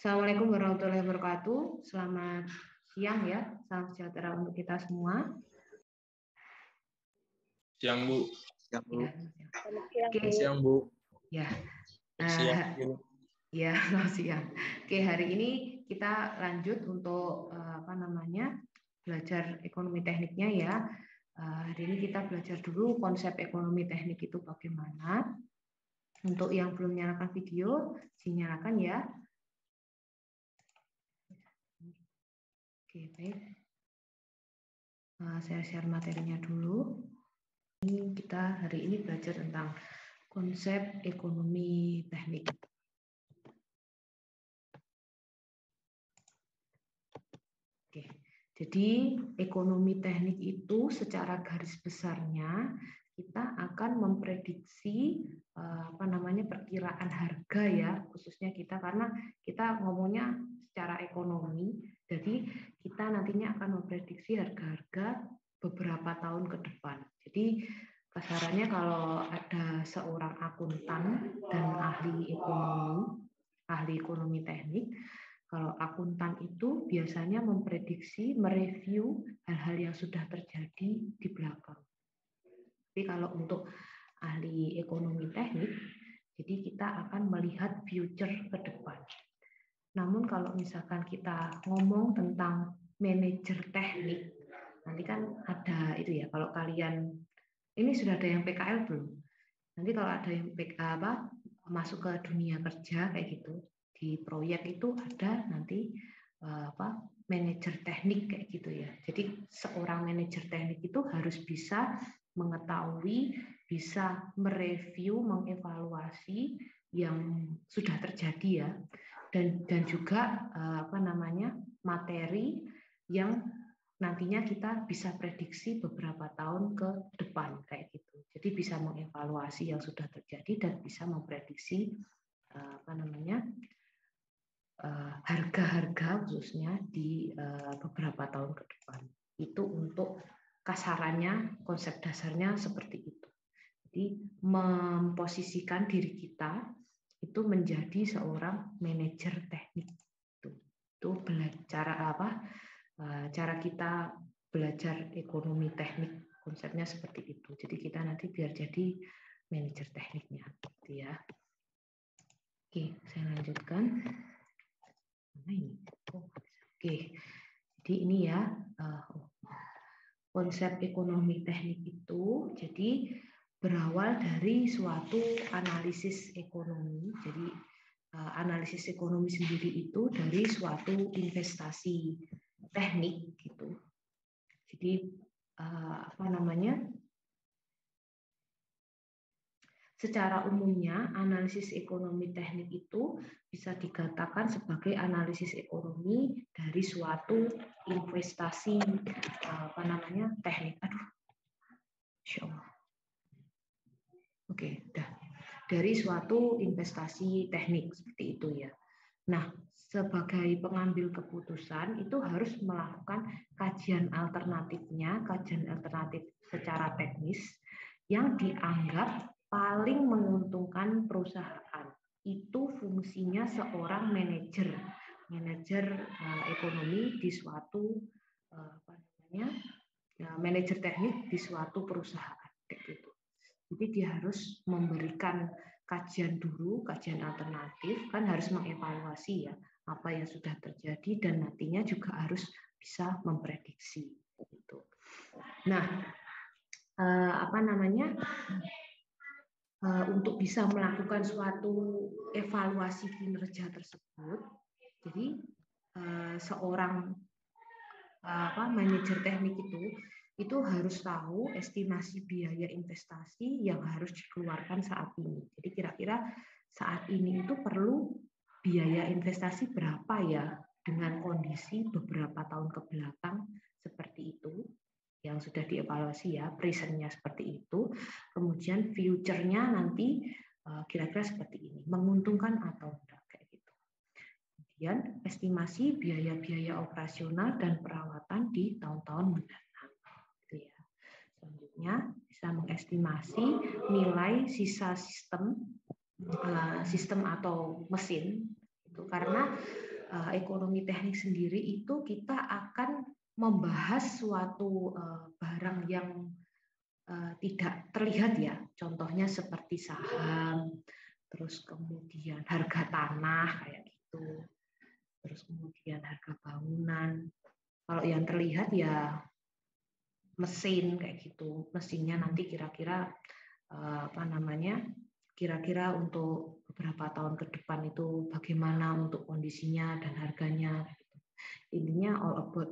Assalamualaikum warahmatullahi wabarakatuh. Selamat siang ya, salam sejahtera untuk kita semua. Siang Bu. Siang Bu. Ya. Siang Bu. Ya. Siang. Ya, selamat siang. Oke, hari ini kita lanjut untuk belajar ekonomi tekniknya ya. Hari ini kita belajar dulu konsep ekonomi teknik itu bagaimana. Untuk yang belum nyalakan video, dinyalakan ya. Oke, baik. Saya share materinya dulu. Kita hari ini belajar tentang konsep ekonomi teknik. Oke, jadi ekonomi teknik itu secara garis besarnya kita akan memprediksi perkiraan harga ya, khususnya kita karena kita ngomongnya secara ekonomi, jadi kita nantinya akan memprediksi harga-harga beberapa tahun ke depan. Jadi kasarannya kalau ada seorang akuntan dan ahli ekonomi teknik, kalau akuntan itu biasanya memprediksi, mereview hal-hal yang sudah terjadi di belakang. Tapi kalau untuk ahli ekonomi teknik, jadi kita akan melihat future ke depan. Namun kalau misalkan kita ngomong tentang manajer teknik, nanti kan ada itu ya, kalau kalian, ini sudah ada yang PKL belum? Nanti kalau ada yang masuk ke dunia kerja kayak gitu, di proyek itu ada nanti manajer teknik kayak gitu ya. Jadi seorang manajer teknik itu harus bisa mengetahui, bisa mereview, mengevaluasi yang sudah terjadi ya, dan juga materi yang nantinya kita bisa prediksi beberapa tahun ke depan kayak gitu. Jadi bisa mengevaluasi yang sudah terjadi dan bisa memprediksi harga-harga khususnya di beberapa tahun ke depan. Itu untuk kasarannya, konsep dasarnya seperti itu. Jadi memposisikan diri kita itu menjadi seorang manajer teknik. Itu cara kita belajar ekonomi teknik, konsepnya seperti itu. Jadi kita nanti biar jadi manajer tekniknya, gitu ya. Oke, saya lanjutkan. Mana ini? Oke, jadi ini ya konsep ekonomi teknik itu. Jadi berawal dari suatu analisis ekonomi. Jadi analisis ekonomi sendiri itu dari suatu investasi teknik gitu. Jadi secara umumnya analisis ekonomi teknik itu bisa dikatakan sebagai analisis ekonomi dari suatu investasi teknik. Oke, dari suatu investasi teknik seperti itu ya. Nah, sebagai pengambil keputusan itu harus melakukan kajian alternatif secara teknis yang dianggap paling menguntungkan perusahaan. Itu fungsinya seorang manajer ekonomi di suatu manajer teknik di suatu perusahaan kayak gitu. Jadi dia harus memberikan kajian alternatif, kan harus mengevaluasi ya apa yang sudah terjadi dan nantinya juga harus bisa memprediksi gitu. Nah, untuk bisa melakukan suatu evaluasi kinerja tersebut, jadi seorang manajer teknik itu harus tahu estimasi biaya investasi yang harus dikeluarkan saat ini. Jadi kira-kira saat ini itu perlu biaya investasi berapa ya dengan kondisi beberapa tahun ke belakang seperti itu yang sudah dievaluasi ya, presentnya seperti itu. Kemudian future-nya nanti kira-kira seperti ini, menguntungkan atau tidak kayak gitu. Kemudian estimasi biaya-biaya operasional dan perawatan di tahun-tahun mendatang. Gitu ya. Selanjutnya bisa mengestimasi nilai sisa sistem atau mesin Itu karena ekonomi teknik sendiri itu kita akan membahas suatu barang yang tidak terlihat ya, contohnya seperti saham, terus kemudian harga tanah kayak gitu, terus kemudian harga bangunan. Kalau yang terlihat ya mesin kayak gitu, mesinnya nanti kira-kira kira-kira untuk beberapa tahun ke depan itu bagaimana untuk kondisinya dan harganya. Intinya all about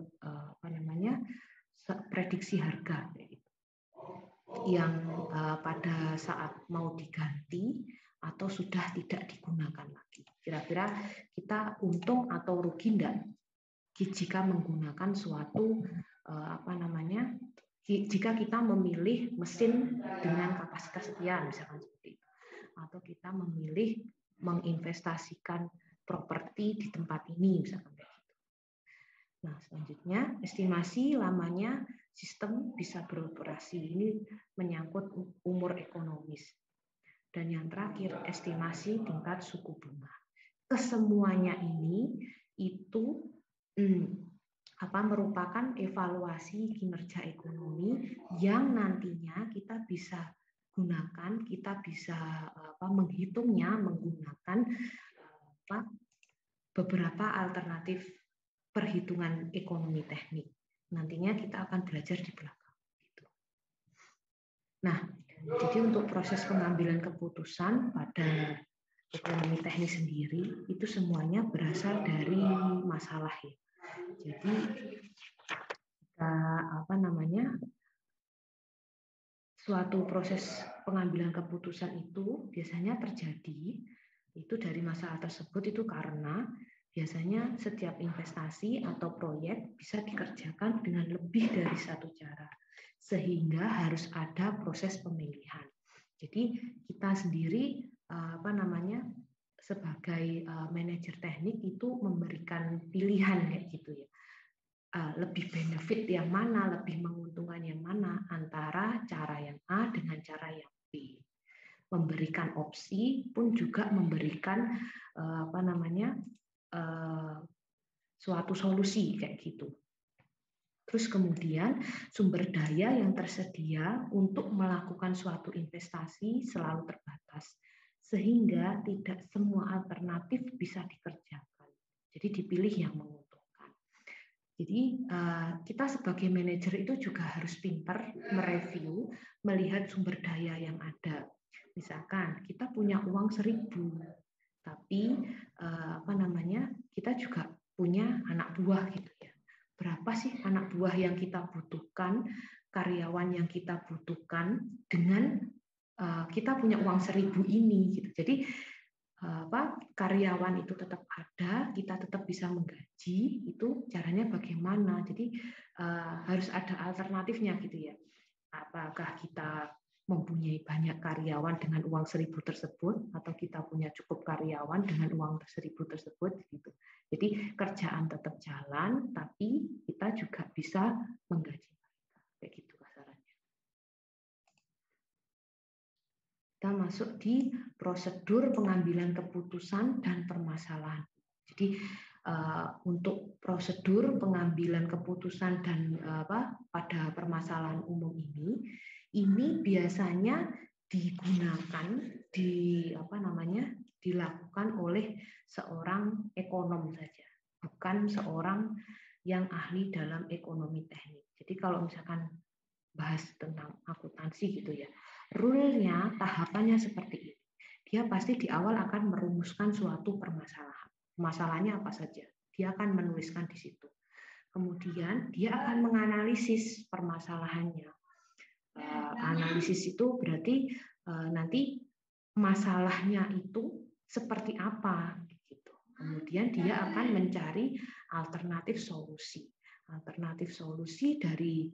prediksi harga yang pada saat mau diganti atau sudah tidak digunakan lagi. Kira-kira kita untung atau rugi enggak jika menggunakan suatu jika kita memilih mesin dengan kapasitas sekian misalkan seperti itu, atau kita memilih menginvestasikan properti di tempat ini misalkan kayak gitu. Nah, selanjutnya estimasi lamanya sistem bisa beroperasi. Ini menyangkut umur ekonomis. Dan yang terakhir, estimasi tingkat suku bunga. Kesemuanya ini itu merupakan evaluasi kinerja ekonomi yang nantinya kita bisa gunakan, kita bisa menghitungnya menggunakan beberapa alternatif perhitungan ekonomi teknik. Nantinya kita akan belajar di belakang. Nah, jadi untuk proses pengambilan keputusan pada ekonomi teknik sendiri itu semuanya berasal dari masalah ya. Jadi suatu proses pengambilan keputusan itu biasanya terjadi itu dari masalah tersebut itu karena biasanya setiap investasi atau proyek bisa dikerjakan dengan lebih dari satu cara, sehingga harus ada proses pemilihan. Jadi kita sendiri sebagai manajer teknik itu memberikan pilihan kayak gitu ya, lebih benefit yang mana, lebih menguntungkan yang mana antara cara yang A dengan cara yang B. Memberikan opsi pun juga memberikan suatu solusi kayak gitu. Terus kemudian sumber daya yang tersedia untuk melakukan suatu investasi selalu terbatas, sehingga tidak semua alternatif bisa dikerjakan. Jadi dipilih yang menguntungkan. Jadi kita sebagai manajer itu juga harus pintar mereview, melihat sumber daya yang ada. Misalkan kita punya uang 1.000, tapi kita juga punya anak buah gitu ya. Berapa sih anak buah yang kita butuhkan, karyawan yang kita butuhkan dengan kita punya uang 1.000 ini gitu. Jadi karyawan itu tetap ada, kita tetap bisa menggaji, itu caranya bagaimana. Jadi harus ada alternatifnya gitu ya. Apakah kita mempunyai banyak karyawan dengan uang 1.000 tersebut, atau kita punya cukup karyawan dengan uang 1.000 tersebut gitu. Jadi kerjaan tetap jalan, tapi kita juga bisa menggaji mereka. Kayak gitu kasarannya. Kita masuk di prosedur pengambilan keputusan dan permasalahan. Jadi untuk prosedur pengambilan keputusan dan pada permasalahan umum ini biasanya digunakan dilakukan oleh seorang ekonom saja, bukan seorang yang ahli dalam ekonomi teknik. Jadi kalau misalkan bahas tentang akuntansi gitu ya, rule-nya tahapannya seperti ini. Dia pasti di awal akan merumuskan suatu permasalahan. Masalahnya apa saja? Dia akan menuliskan di situ. Kemudian dia akan menganalisis permasalahannya. Analisis itu berarti nanti masalahnya itu seperti apa gitu. Kemudian dia akan mencari alternatif solusi. Alternatif solusi dari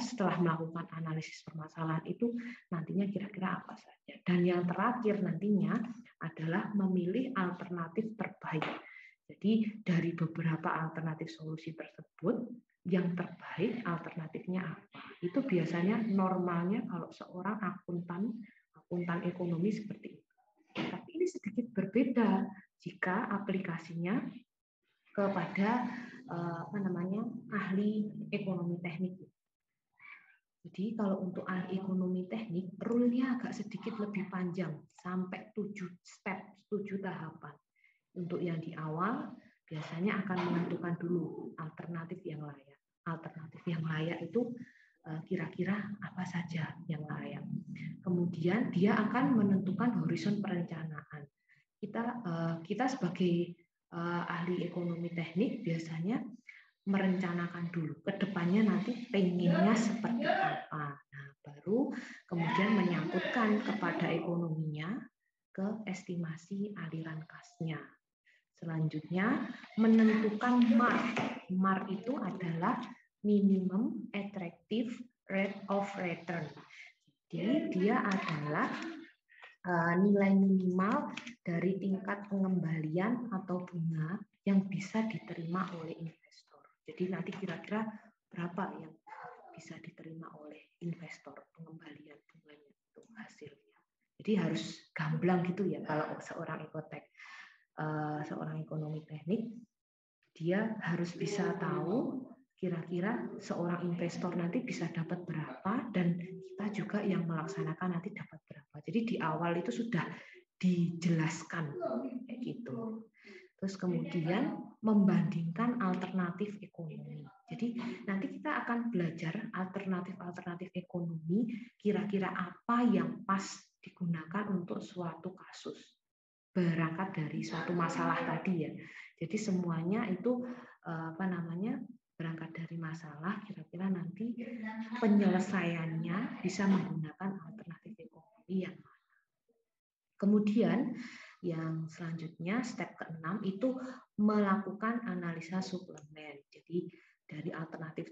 setelah melakukan analisis permasalahan itu nantinya kira-kira apa saja. Dan yang terakhir nantinya adalah memilih alternatif terbaik. Jadi dari beberapa alternatif solusi tersebut, yang terbaik alternatifnya apa? Itu biasanya normalnya kalau seorang akuntan ekonomi seperti itu. Tapi ini sedikit berbeda jika aplikasinya kepada ahli ekonomi teknik. Jadi kalau untuk ahli ekonomi teknik, rule-nya agak sedikit lebih panjang, sampai 7 step, 7 tahapan. Untuk yang di awal, biasanya akan menentukan dulu alternatif yang layak. Alternatif yang layak itu kira-kira apa saja yang layak. Kemudian dia akan menentukan horizon perencanaan. Kita sebagai ahli ekonomi teknik biasanya merencanakan dulu ke depannya nanti pengennya seperti apa. Nah, baru kemudian menyangkutkan kepada ekonominya ke estimasi aliran kasnya. Selanjutnya menentukan MAR. MAR itu adalah minimum attractive rate of return. Jadi dia adalah nilai minimal dari tingkat pengembalian atau bunga yang bisa diterima oleh investor. Jadi nanti kira-kira berapa yang bisa diterima oleh investor pengembalian bunganya itu hasilnya. Jadi harus gamblang gitu ya kalau seorang ekonomi teknik, dia harus bisa tahu kira-kira seorang investor nanti bisa dapat berapa dan kita juga yang melaksanakan nanti dapat berapa. Jadi di awal itu sudah dijelaskan kayak gitu. Terus kemudian membandingkan alternatif ekonomi. Jadi nanti kita akan belajar alternatif ekonomi, kira-kira apa yang pas digunakan untuk suatu kasus. Berangkat dari suatu masalah tadi ya. Jadi semuanya itu berangkat dari masalah, kira-kira nanti penyelesaiannya bisa menggunakan alternatif ekonomi yang mana. Kemudian yang selanjutnya, step ke-6 itu melakukan analisa suplemen. Jadi dari alternatif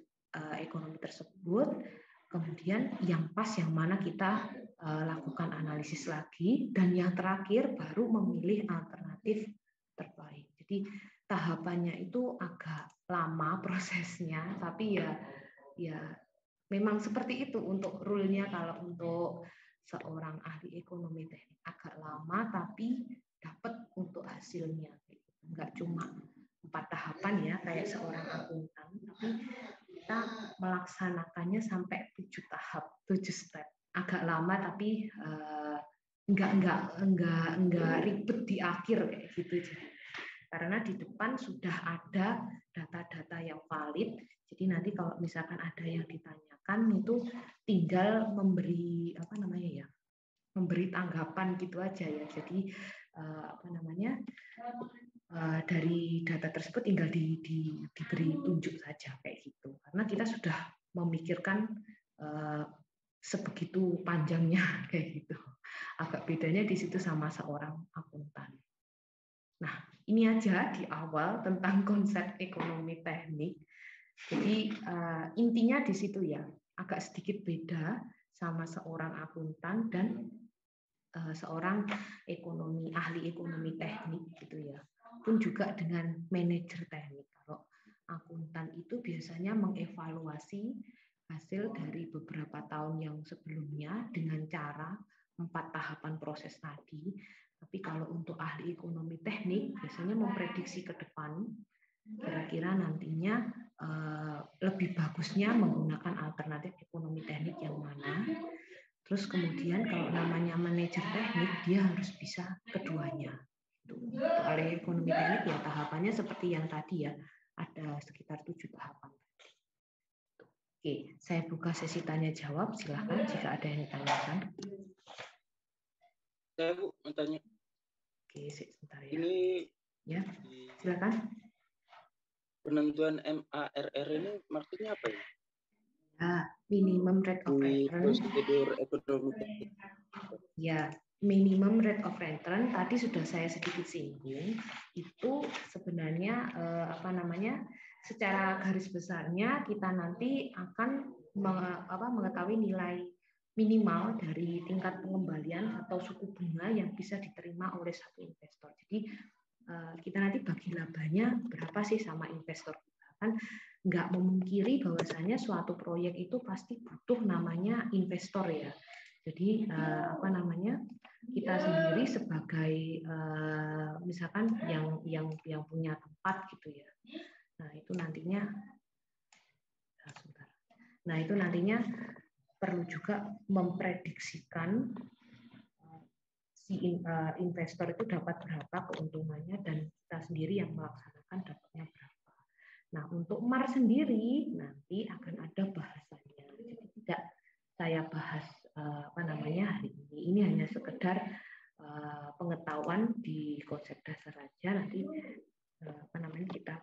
ekonomi tersebut, kemudian yang pas yang mana kita lakukan analisis lagi, dan yang terakhir baru memilih alternatif terbaik. Jadi tahapannya itu agak lama prosesnya, tapi ya memang seperti itu untuk rule-nya. Kalau untuk seorang ahli ekonomi teknik agak lama, tapi dapat untuk hasilnya. Enggak cuma 4 tahapan ya kayak seorang akuntan, tapi kita melaksanakannya sampai 7 tahap, 7 step. Agak lama tapi enggak ribet di akhir kayak gitu. Karena di depan sudah ada data-data yang valid. Jadi nanti kalau misalkan ada yang ditanyakan itu tinggal memberi memberi tanggapan gitu aja ya. Jadi dari data tersebut tinggal diberi tunjuk saja kayak gitu. Karena kita sudah memikirkan sebegitu panjangnya kayak gitu. Agak bedanya di situ sama seorang akuntan. Nah, ini aja di awal tentang konsep ekonomi teknik. Jadi intinya di situ ya, agak sedikit beda sama seorang akuntan dan seorang ahli ekonomi teknik gitu ya. Pun juga dengan manajer teknik. Kalau akuntan itu biasanya mengevaluasi hasil dari beberapa tahun yang sebelumnya dengan cara 4 tahapan proses tadi. Tapi kalau untuk ahli ekonomi teknik biasanya memprediksi ke depan, kira-kira nantinya lebih bagusnya menggunakan alternatif ekonomi teknik yang mana. Terus kemudian kalau namanya manajer teknik, dia harus bisa keduanya. Untuk ahli ekonomi teknik ya tahapannya seperti yang tadi ya, ada sekitar 7 tahapan. Oke, saya buka sesi tanya jawab. Silakan jika ada yang ditanyakan. Saya Bu mau tanya. Oke, sebentar ya. Ini ya, silakan. Penentuan MARR ini maksudnya apa ya? Ya, minimum rate of return. Prosedur ekonomi teknik. Ya, minimum rate of return tadi sudah saya sedikit singgung. Itu sebenarnya secara garis besarnya kita nanti akan mengetahui nilai minimal dari tingkat pengembalian atau suku bunga yang bisa diterima oleh satu investor. Jadi kita nanti bagi labanya berapa sih sama investor kita. Kan nggak memungkiri bahwasanya suatu proyek itu pasti butuh namanya investor ya. Jadi apa namanya, kita sendiri sebagai misalkan yang punya tempat gitu ya. Nah itu nantinya, perlu juga memprediksikan si investor itu dapat berapa keuntungannya dan kita sendiri yang melaksanakan dapatnya berapa. Nah, untuk MAR sendiri nanti akan ada bahasanya. Jadi tidak saya bahas hari ini. Ini hanya sekedar pengetahuan di konsep dasar aja. Nanti kita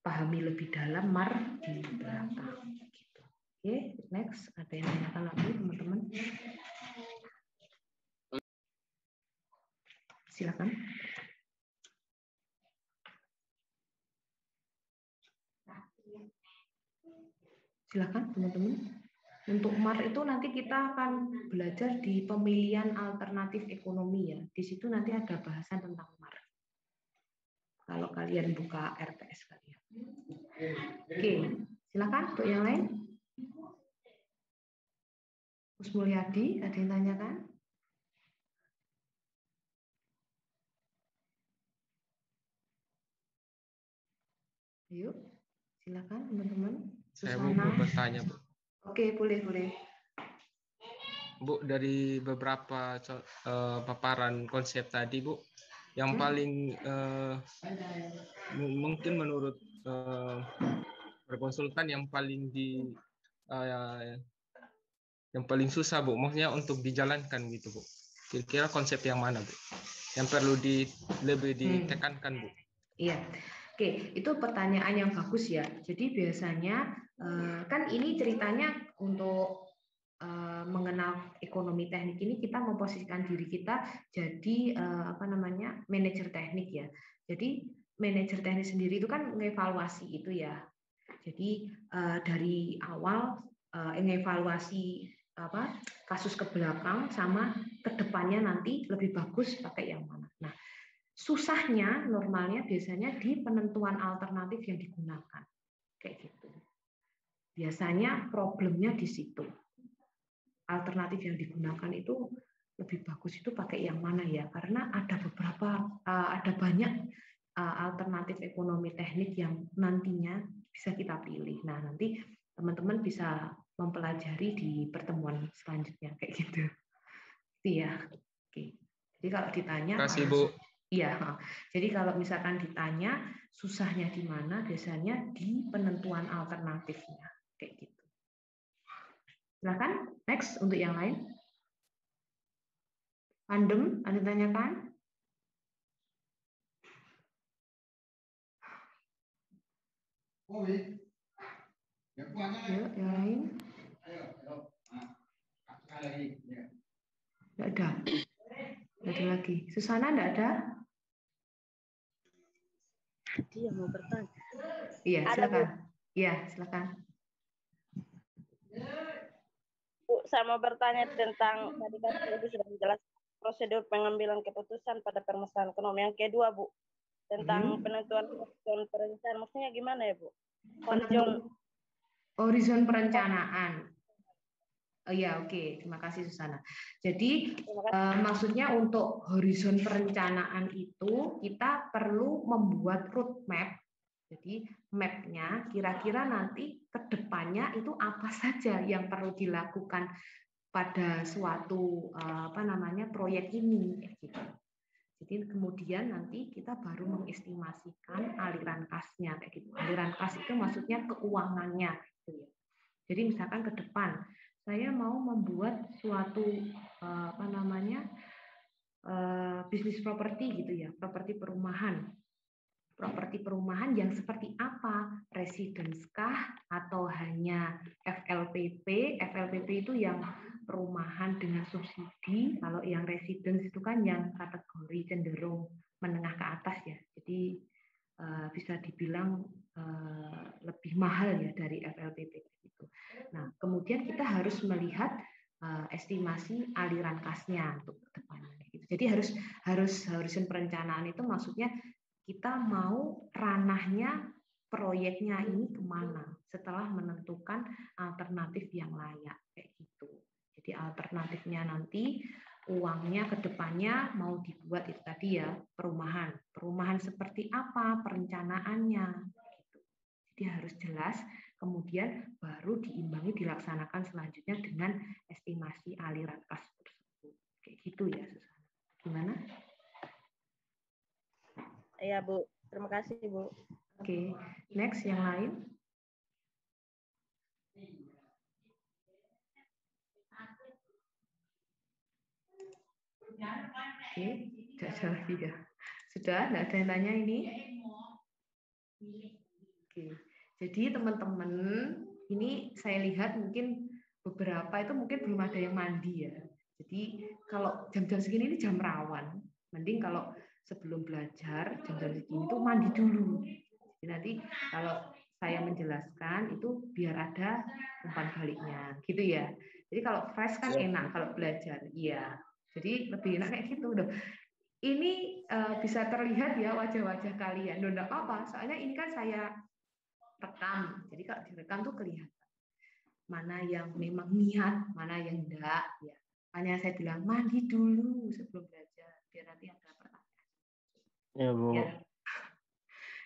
pahami lebih dalam MAR di belakang. Gitu. Oke, next. Ada yang tanyakan lagi, teman-teman? Silakan. Silakan, teman-teman. Untuk MAR itu nanti kita akan belajar di pemilihan alternatif ekonomi ya. Di situ nanti ada bahasan tentang MAR. Kalau kalian buka RTS kalian. Oke, silakan untuk yang lain. Gus Mulyadi, ada yang tanyakan? Yuk, silakan teman-teman. Saya mau bertanya, Bu. Oke, boleh. Bu, dari beberapa paparan konsep tadi, Bu, yang paling mungkin menurut konsultan yang paling yang paling susah, Bu, maksudnya untuk dijalankan gitu, Bu. Kira-kira konsep yang mana, Bu? Yang perlu lebih ditekankan, Bu? Iya. Oke, itu pertanyaan yang bagus ya. Jadi biasanya kan ini ceritanya untuk mengenal ekonomi teknik ini kita memposisikan diri kita jadi manajer teknik ya. Jadi manajer teknik sendiri itu kan mengevaluasi itu ya. Jadi dari awal mengevaluasi kasus ke belakang sama ke depannya nanti lebih bagus pakai yang mana. Nah, susahnya normalnya biasanya di penentuan alternatif yang digunakan. Kayak gitu. Biasanya problemnya di situ. Alternatif yang digunakan itu lebih bagus itu pakai yang mana ya? Karena ada banyak alternatif ekonomi teknik yang nantinya bisa kita pilih. Nah, nanti teman-teman bisa mempelajari di pertemuan selanjutnya kayak gitu. Iya. Oke. Jadi kalau ditanya, terima kasih, Bu. Iya, jadi kalau misalkan ditanya susahnya di mana, biasanya di penentuan alternatifnya, kayak gitu. Silakan, next untuk yang lain. Pandem, ada tanyakan? Yuk, yang lain. Tidak ada. Tidak ada lagi. Susana tidak ada? Dia mau bertanya. Iya, silakan. Iya, silakan. Bu, saya mau bertanya tentang tadi kan Ibu sudah menjelaskan prosedur pengambilan keputusan pada permasalahan ekonomi. Yang kedua, Bu, tentang penentuan horizon perencanaan. Maksudnya gimana ya, Bu? Horizon perencanaan. Oh ya, oke. Terima kasih Susana. Jadi maksudnya untuk horizon perencanaan itu kita perlu membuat roadmap. Jadi map-nya kira-kira nanti ke depannya itu apa saja yang perlu dilakukan pada suatu proyek ini gitu. Jadi kemudian nanti kita baru mengestimasikan aliran kasnya kayak gitu. Aliran kas itu maksudnya keuangannya gitu ya. Jadi misalkan ke depan saya mau membuat suatu bisnis properti gitu ya, properti perumahan. Properti perumahan yang seperti apa? Residence kah atau hanya FLPP? FLPP itu yang perumahan dengan subsidi. Kalau yang residence itu kan yang kategori cenderung menengah ke atas ya. Jadi bisa dibilang lebih mahal ya dari FLPP itu. Nah, kemudian kita harus melihat estimasi aliran kasnya untuk depannya. Jadi harus horizon perencanaan itu maksudnya kita mau ranahnya proyeknya ini kemana setelah menentukan alternatif yang layak kayak gitu. Jadi alternatifnya nanti uangnya ke depannya mau dibuat itu tadi ya, perumahan. Perumahan seperti apa perencanaannya gitu. Jadi harus jelas, kemudian baru diimbangi dilaksanakan selanjutnya dengan estimasi aliran kas tersebut. Kayak gitu ya, Susana. Gimana? Iya, Bu. Terima kasih, Bu. Oke, next yang lain. Oke, tidak ada lagi ya. Sudah, tidak ada yang tanya ini? Oke, jadi teman-teman, ini saya lihat mungkin beberapa itu mungkin belum ada yang mandi ya. Jadi kalau jam-jam segini ini jam rawan, mending kalau sebelum belajar jam-jam segini itu mandi dulu. Jadi nanti kalau saya menjelaskan itu biar ada umpan baliknya, gitu ya. Jadi kalau fresh kan enak kalau belajar, iya. Jadi lebih enak kayak gitu loh. Ini bisa terlihat ya wajah-wajah kalian. Loh, enggak apa-apa, soalnya ini kan saya rekam. Jadi kalau direkam tuh kelihatan mana yang memang niat, mana yang enggak. Ya. Hanya saya bilang mandi dulu sebelum belajar, biar nanti ada pertanyaan. Ya, Bu. Ya.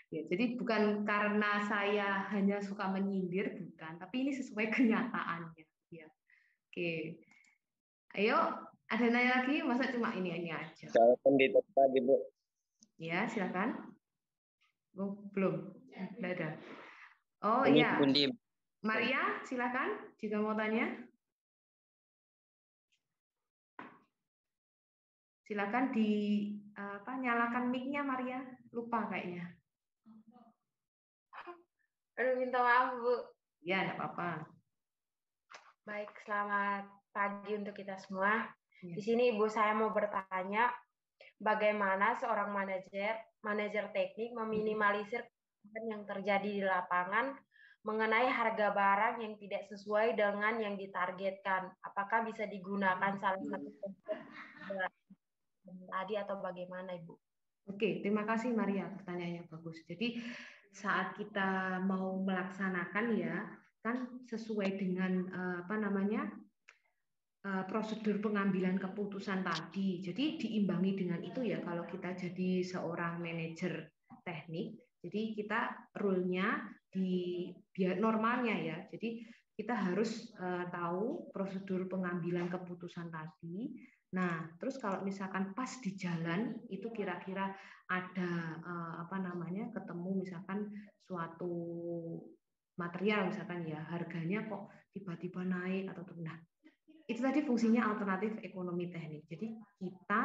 Ya, jadi bukan karena saya hanya suka menyindir, bukan, tapi ini sesuai kenyataannya. Ya. Oke, ayo, ada nanya lagi? Masa cuma ini aja? Saya pendidik tadi, Bu. Ya, silakan. Oh, belum, tidak ada. Oh Ini iya, pundi. Maria, silakan jika mau tanya. Silakan nyalakan mic-nya Maria. Lupa kayaknya. Aduh, minta maaf, Bu. Ya, enggak apa-apa. Baik, selamat pagi untuk kita semua. Ya. Di sini Ibu saya mau bertanya, bagaimana seorang manajer teknik meminimalisir kerugian yang terjadi di lapangan mengenai harga barang yang tidak sesuai dengan yang ditargetkan. Apakah bisa digunakan salah satu konsep tadi atau bagaimana, Ibu? Oke, terima kasih Maria, pertanyaannya bagus. Jadi saat kita mau melaksanakan ya, kan sesuai dengan prosedur pengambilan keputusan tadi. Jadi diimbangi dengan itu ya kalau kita jadi seorang manajer teknik, jadi kita rule-nya biar normalnya ya. Jadi kita harus tahu prosedur pengambilan keputusan tadi. Nah, terus kalau misalkan pas di jalan itu kira-kira ada ketemu misalkan suatu material misalkan ya harganya kok tiba-tiba naik atau turun. Nah, itu tadi fungsinya alternatif ekonomi teknik. Jadi kita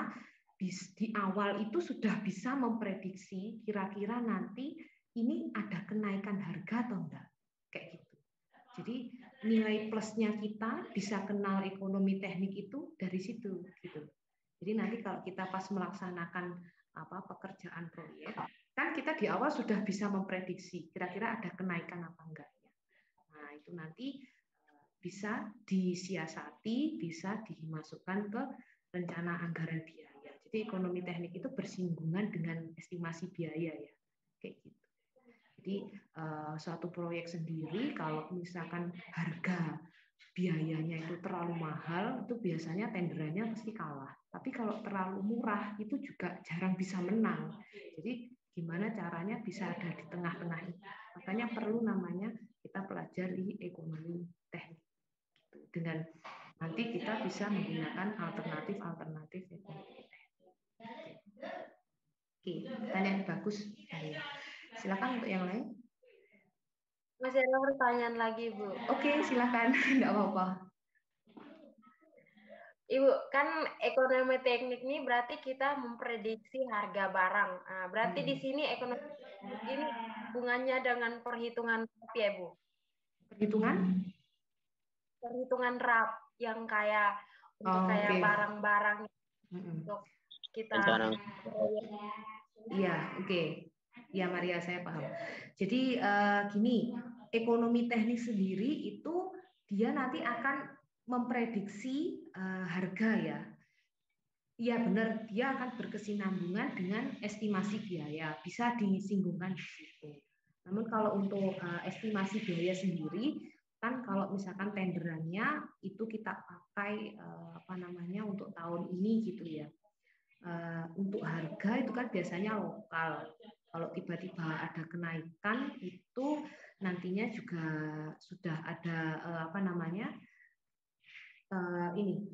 di awal itu sudah bisa memprediksi kira-kira nanti ini ada kenaikan harga atau enggak. Kayak gitu. Jadi nilai plusnya kita bisa kenal ekonomi teknik itu dari situ gitu. Jadi nanti kalau kita pas melaksanakan pekerjaan proyek, kan kita di awal sudah bisa memprediksi kira-kira ada kenaikan apa enggaknya. Nah, itu nanti bisa disiasati, bisa dimasukkan ke rencana anggaran biaya. Jadi ekonomi teknik itu bersinggungan dengan estimasi biaya ya, kayak gitu. Jadi suatu proyek sendiri kalau misalkan harga biayanya itu terlalu mahal, itu biasanya tenderannya pasti kalah. Tapi kalau terlalu murah itu juga jarang bisa menang. Jadi gimana caranya bisa ada di tengah-tengah itu. Makanya perlu namanya kita pelajari ekonomi teknik. Dengan nanti kita bisa menggunakan alternatif ekonomi teknik. Oke, pertanyaan bagus. Silakan untuk yang lain. Masih ada pertanyaan lagi, Bu. Oke, silakan. Enggak apa-apa. Ibu, kan ekonomi teknik ini berarti kita memprediksi harga barang. Nah, berarti di sini ekonomi teknik ini hubungannya dengan perhitungan RAP ya, Bu? Perhitungan RAP yang kayak untuk kayak barang-barang untuk kita. Iya, oke. Ya Maria, saya paham. Jadi gini, ekonomi teknik sendiri itu dia nanti akan memprediksi harga ya. Iya benar, dia akan berkesinambungan dengan estimasi biaya, bisa disinggungkan di situ. Namun kalau untuk estimasi biaya sendiri, kan kalau misalkan tenderannya itu kita pakai untuk tahun ini gitu ya. Untuk harga itu kan biasanya lokal. Kalau tiba-tiba ada kenaikan itu nantinya juga sudah ada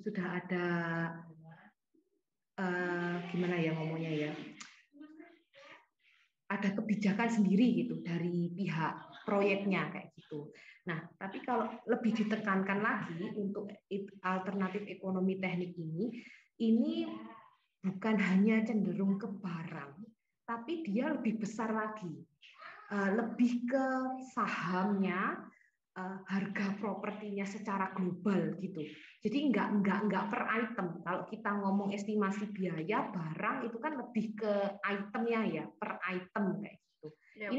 sudah ada gimana ya ngomongnya ya, ada kebijakan sendiri gitu dari pihak proyeknya kayak gitu. Nah, tapi kalau lebih ditekankan lagi untuk alternatif ekonomi teknik ini bukan hanya cenderung ke barang, tapi dia lebih besar lagi, lebih ke sahamnya, harga propertinya secara global gitu. Jadi nggak per item. Kalau kita ngomong estimasi biaya barang itu kan lebih ke itemnya ya, per item kayak gitu. Ya,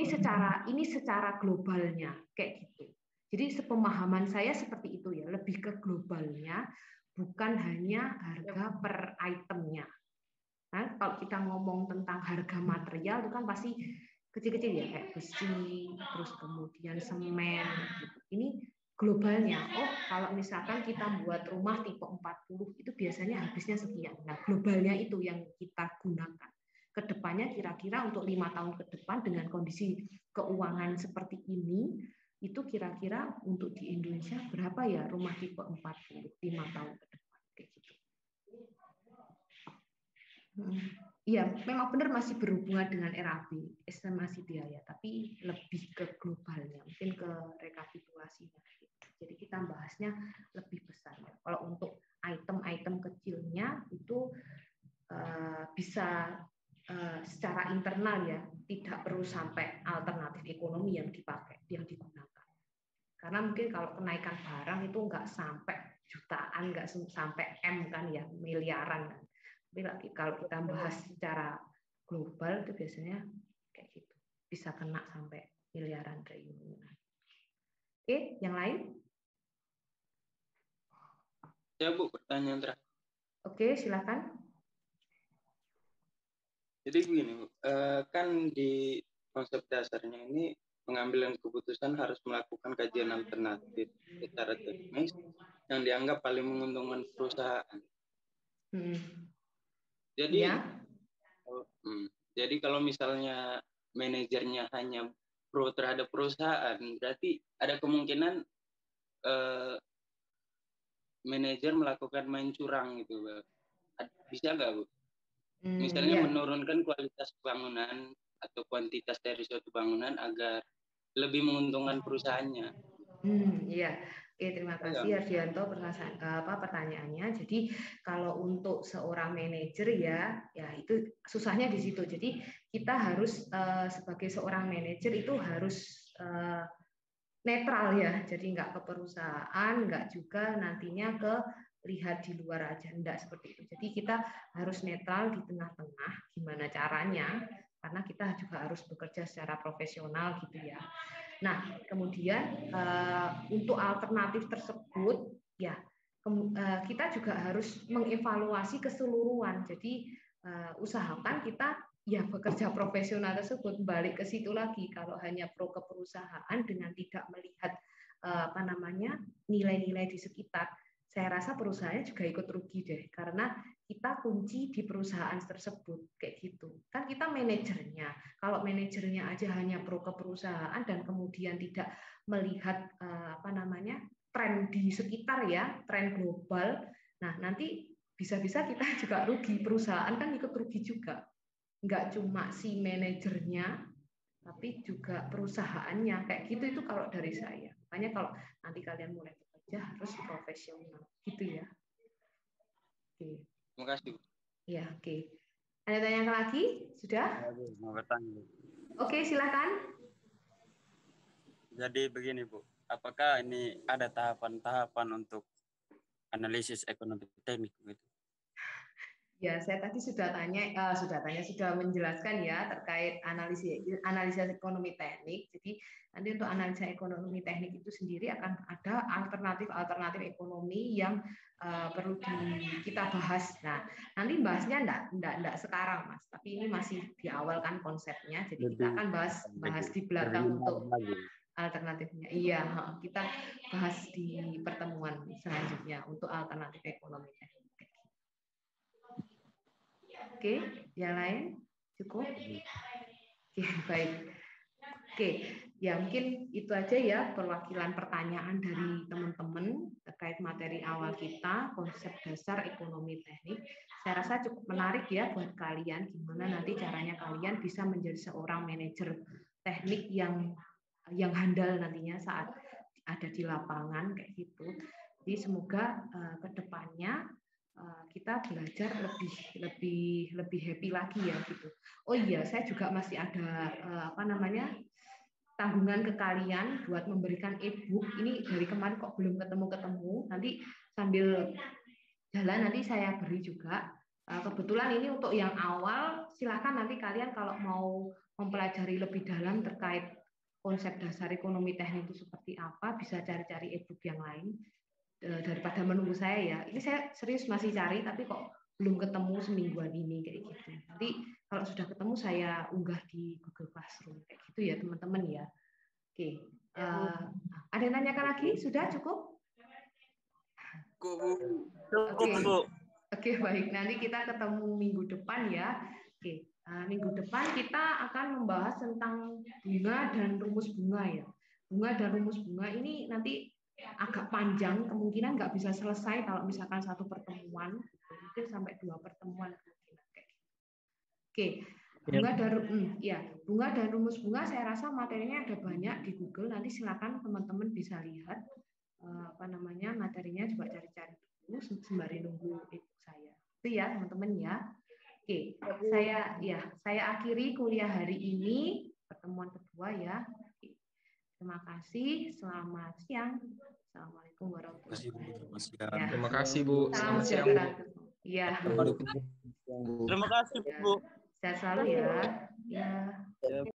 ini secara globalnya kayak gitu. Jadi sepemahaman saya seperti itu ya, lebih ke globalnya, bukan hanya harga per itemnya. Nah, kalau kita ngomong tentang harga material itu kan pasti kecil-kecil ya, kayak besi, terus kemudian semen gitu. Ini globalnya. Oh, kalau misalkan kita buat rumah tipe 40 itu biasanya habisnya sekian. Nah, globalnya itu yang kita gunakan. Kedepannya kira-kira untuk 5 tahun ke depan dengan kondisi keuangan seperti ini, itu kira-kira untuk di Indonesia berapa ya rumah tipe 40 5 tahun ke depan kayak gitu. Iya, memang benar masih berhubungan dengan RAB, estimasi biaya, tapi lebih ke globalnya, mungkin ke rekapitulasinya. Jadi kita bahasnya lebih besar. Kalau untuk item-item kecilnya itu bisa secara internal ya, tidak perlu sampai alternatif ekonomi yang dipakai, yang digunakan. Karena mungkin kalau kenaikan barang itu nggak sampai jutaan, nggak sampai M kan ya, miliaran kan. Tapi lagi kalau kita bahas secara global itu biasanya kayak gitu, bisa kena sampai miliaran triliunan. Oke, yang lain? Ya Bu, pertanyaan terakhir. Oke, silakan. Jadi begini, kan di konsep dasarnya ini pengambilan keputusan harus melakukan kajian alternatif secara teknis yang dianggap paling menguntungkan perusahaan. Jadi, ya. Jadi kalau misalnya manajernya hanya pro terhadap perusahaan, berarti ada kemungkinan manajer melakukan main curang gitu, Bu. Bisa nggak, Bu? Misalnya menurunkan kualitas bangunan atau kuantitas dari suatu bangunan agar lebih menguntungkan perusahaannya. Iya. Oke, terima kasih Ardianto pertanyaannya. Jadi kalau untuk seorang manajer ya itu susahnya di situ. Jadi kita harus sebagai seorang manajer itu harus netral ya. Jadi nggak ke perusahaan, nggak juga nantinya ke lihat di luar aja, enggak seperti itu. Jadi kita harus netral di tengah-tengah. Gimana caranya? Karena kita juga harus bekerja secara profesional gitu ya. Nah, kemudian untuk alternatif tersebut, ya kita juga harus mengevaluasi keseluruhan. Jadi usahakan kita ya bekerja profesional tersebut, balik ke situ lagi. Kalau hanya pro ke perusahaan dengan tidak melihat nilai-nilai di sekitar, saya rasa perusahaannya juga ikut rugi deh, karena kita kunci di perusahaan tersebut kayak gitu. Kan kita manajernya. Kalau manajernya aja hanya pro ke perusahaan dan kemudian tidak melihat tren di sekitar ya, tren global. Nah, nanti bisa-bisa kita juga rugi, perusahaan kan ikut rugi juga. Nggak cuma si manajernya, tapi juga perusahaannya kayak gitu. Itu kalau dari saya. Makanya kalau nanti kalian mulai bekerja harus profesional gitu ya. Oke. Terima kasih. Ya, oke. Ada tanya lagi? Sudah? Mau bertanya. Oke, silakan. Jadi begini Bu, apakah ini ada tahapan-tahapan untuk analisis ekonomi teknik gitu? Ya, saya tadi sudah menjelaskan ya terkait analisa ekonomi teknik. Jadi nanti untuk analisa ekonomi teknik itu sendiri akan ada alternatif ekonomi yang perlu kita bahas. Nah, nanti bahasnya enggak sekarang, Mas. Tapi ini masih di awal kan konsepnya. Jadi kita akan bahas di belakang untuk alternatifnya. Iya, kita bahas di pertemuan selanjutnya untuk alternatif ekonomi teknik. Oke, yang lain cukup? Oke, baik. Oke, ya mungkin itu aja ya perwakilan pertanyaan dari teman-teman terkait materi awal kita, konsep dasar ekonomi teknik. Saya rasa cukup menarik ya buat kalian, gimana nanti caranya kalian bisa menjadi seorang manajer teknik yang handal nantinya saat ada di lapangan kayak gitu. Jadi semoga ke depannya kita belajar lebih happy lagi ya gitu. Oh iya, saya juga masih ada tanggungan ke kalian buat memberikan e-book. Ini dari kemarin kok belum ketemu. Nanti sambil jalan nanti saya beri juga. Kebetulan ini untuk yang awal, silakan nanti kalian kalau mau mempelajari lebih dalam terkait konsep dasar ekonomi teknik itu seperti apa, bisa cari-cari e-book yang lain daripada menunggu saya ya. Ini saya serius masih cari, tapi kok belum ketemu semingguan ini kayak gitu. Nanti kalau sudah ketemu saya unggah di Google Classroom kayak gitu ya teman-teman ya. Oke, ada yang tanyakan lagi? Sudah cukup? Cukup. Oke, baik. Nanti kita ketemu minggu depan ya. Oke, minggu depan kita akan membahas tentang bunga dan rumus bunga ya. Bunga dan rumus bunga ini nanti agak panjang, kemungkinan nggak bisa selesai kalau misalkan satu pertemuan, mungkin sampai 2 pertemuan kemungkinan kayak gitu. Oke, bunga dan rumus bunga saya rasa materinya ada banyak di Google. Nanti silakan teman-teman bisa lihat materinya, coba cari-cari dulu sembari nunggu ibu saya. Itu ya teman-teman ya. Oke, saya akhiri kuliah hari ini, pertemuan kedua ya. Terima kasih, selamat siang. Assalamualaikum warahmatullahi wabarakatuh. Terima kasih Bu. Salam Selamat siang Bu. Iya. Terima kasih Bu. Sehat selalu ya. Ya.